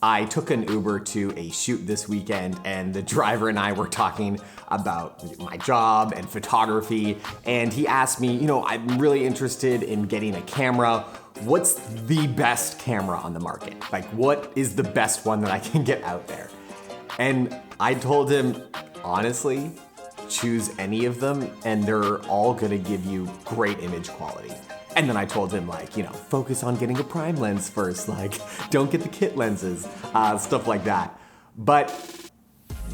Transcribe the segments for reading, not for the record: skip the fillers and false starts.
I took an Uber to a shoot this weekend, and the driver and I were talking about my job and photography, and he asked me, I'm really interested in getting a camera. What's the best camera on the market? Like, what is the best one that I can get out there? And I told him, honestly, choose any of them and they're all gonna give you great image quality. And then I told him, focus on getting a prime lens first, don't get the kit lenses, stuff like that. But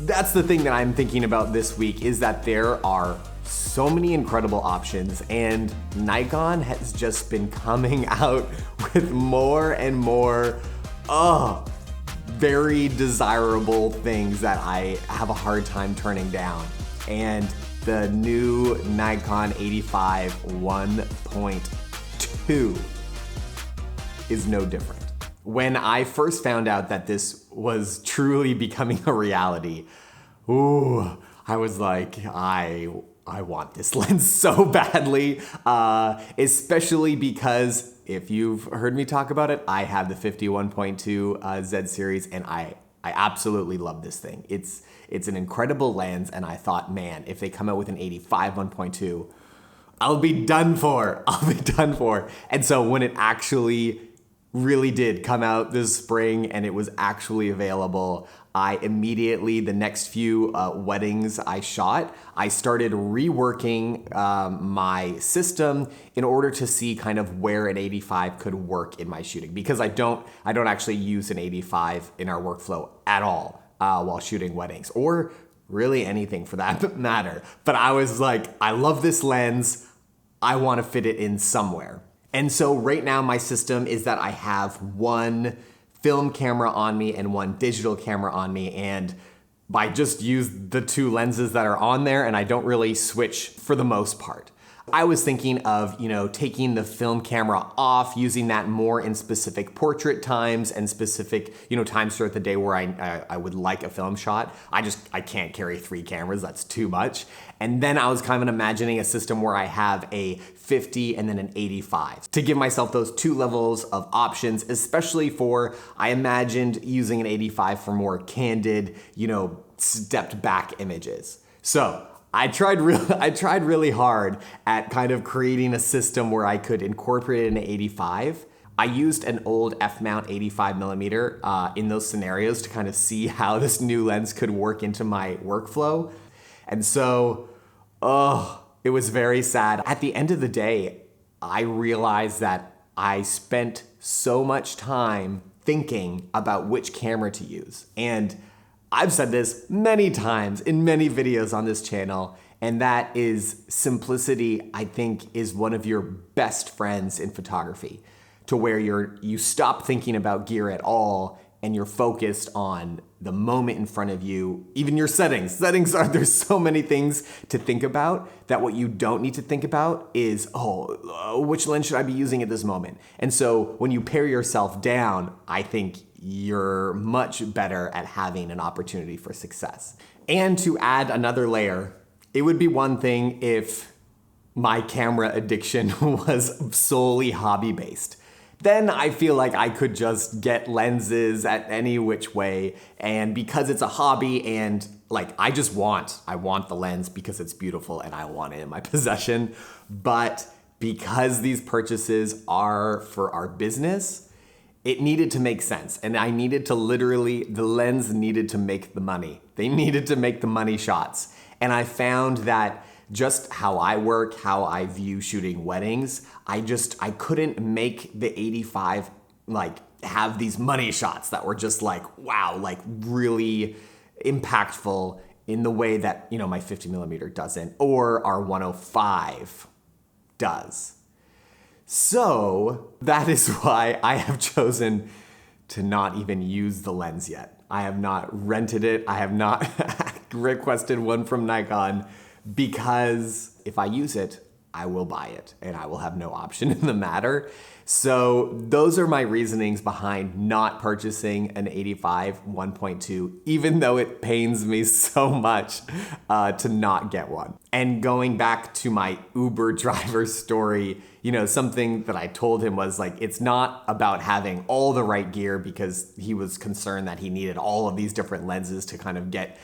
that's the thing that I'm thinking about this week, is that there are so many incredible options, and Nikon has just been coming out with more and more, very desirable things that I have a hard time turning down. And the new Nikon 85 1.2 is no different. When I first found out that this was truly becoming a reality, I was like, I want this lens so badly, especially because if you've heard me talk about it, I have the 51.2 Z series, and I absolutely love this thing. It's an incredible lens, and I thought, man, if they come out with an 85 1.2, I'll be done for. And so when it actually really did come out this spring and it was actually available, I immediately, the next few weddings I shot, I started reworking my system in order to see kind of where an 85 could work in my shooting, because I don't actually use an 85 in our workflow at all while shooting weddings, or really anything for that matter. But I was like, I love this lens, I want to fit it in somewhere. And so right now my system is that I have one film camera on me and one digital camera on me, and I just use the two lenses that are on there, and I don't really switch for the most part. I was thinking of, taking the film camera off, using that more in specific portrait times and specific, times throughout the day where I would like a film shot. I can't carry 3 cameras, that's too much. And then I was kind of imagining a system where I have a 50 and then an 85 to give myself those 2 levels of options, especially I imagined using an 85 for more candid, stepped back images. So I tried really hard at kind of creating a system where I could incorporate an 85. I used an old F-mount 85mm in those scenarios to kind of see how this new lens could work into my workflow. And so, it was very sad. At the end of the day, I realized that I spent so much time thinking about which camera to use. And I've said this many times in many videos on this channel, and that is simplicity, I think, is one of your best friends in photography, to where you stop thinking about gear at all and you're focused on the moment in front of you. Even your settings. There's so many things to think about that what you don't need to think about is, which lens should I be using at this moment? And so when you pare yourself down, I think you're much better at having an opportunity for success. And to add another layer, it would be one thing if my camera addiction was solely hobby-based. Then I feel like I could just get lenses at any which way, and because it's a hobby and I want the lens because it's beautiful and I want it in my possession, but because these purchases are for our business, it needed to make sense, and I needed to the lens needed to make the money. They needed to make the money shots. And I found that just how I work, how I view shooting weddings, I couldn't make the 85 have these money shots that were just wow, really impactful in the way that, my 50mm doesn't, or our 105 does. So that is why I have chosen to not even use the lens yet. I have not rented it. I have not requested one from Nikon, because if I use it, I will buy it and I will have no option in the matter. So those are my reasonings behind not purchasing an 85 1.2, even though it pains me so much to not get one. And going back to my Uber driver story, something that I told him was like, it's not about having all the right gear, because he was concerned that he needed all of these different lenses to kind of get,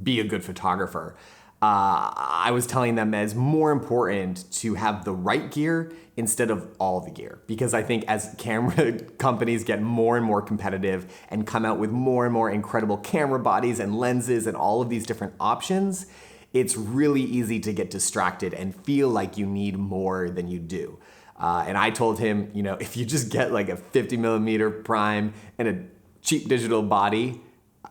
be a good photographer. I was telling them that it's more important to have the right gear instead of all the gear, because I think as camera companies get more and more competitive and come out with more and more incredible camera bodies and lenses and all of these different options, it's really easy to get distracted and feel like you need more than you do. And I told him, if you just get like a 50mm prime and a cheap digital body,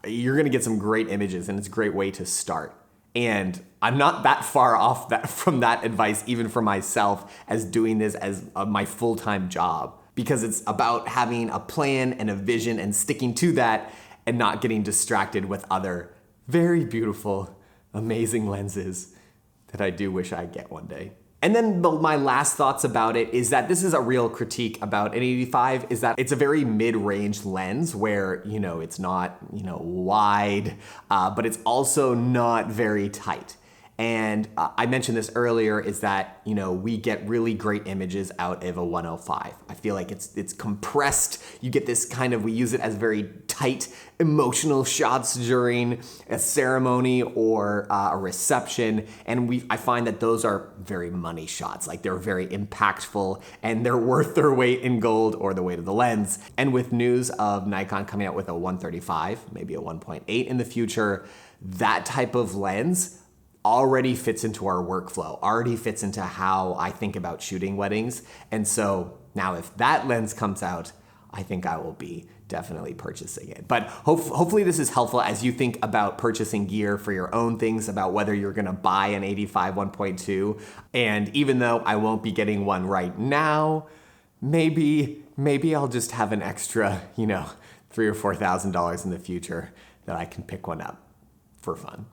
you're gonna get some great images, and it's a great way to start. And I'm not that far off from that advice, even for myself, as doing this as my full-time job, because it's about having a plan and a vision and sticking to that and not getting distracted with other very beautiful, amazing lenses that I do wish I'd get one day. And then my last thoughts about it is that this is a real critique about an 85, is that it's a very mid-range lens where, it's not, wide, but it's also not very tight. And I mentioned this earlier, is that, we get really great images out of a 105. I feel like it's compressed. You get this we use it as very tight, emotional shots during a ceremony or a reception. And I find that those are very money shots. Like, they're very impactful and they're worth their weight in gold or the weight of the lens. And with news of Nikon coming out with a 135, maybe a 1.8 in the future, that type of lens already fits into our workflow, already fits into how I think about shooting weddings. And so now if that lens comes out, I think I will be definitely purchasing it. But hopefully this is helpful as you think about purchasing gear for your own things, about whether you're gonna buy an 85 1.2. And even though I won't be getting one right now, maybe I'll just have an extra, $3,000 or $4,000 in the future that I can pick one up for fun.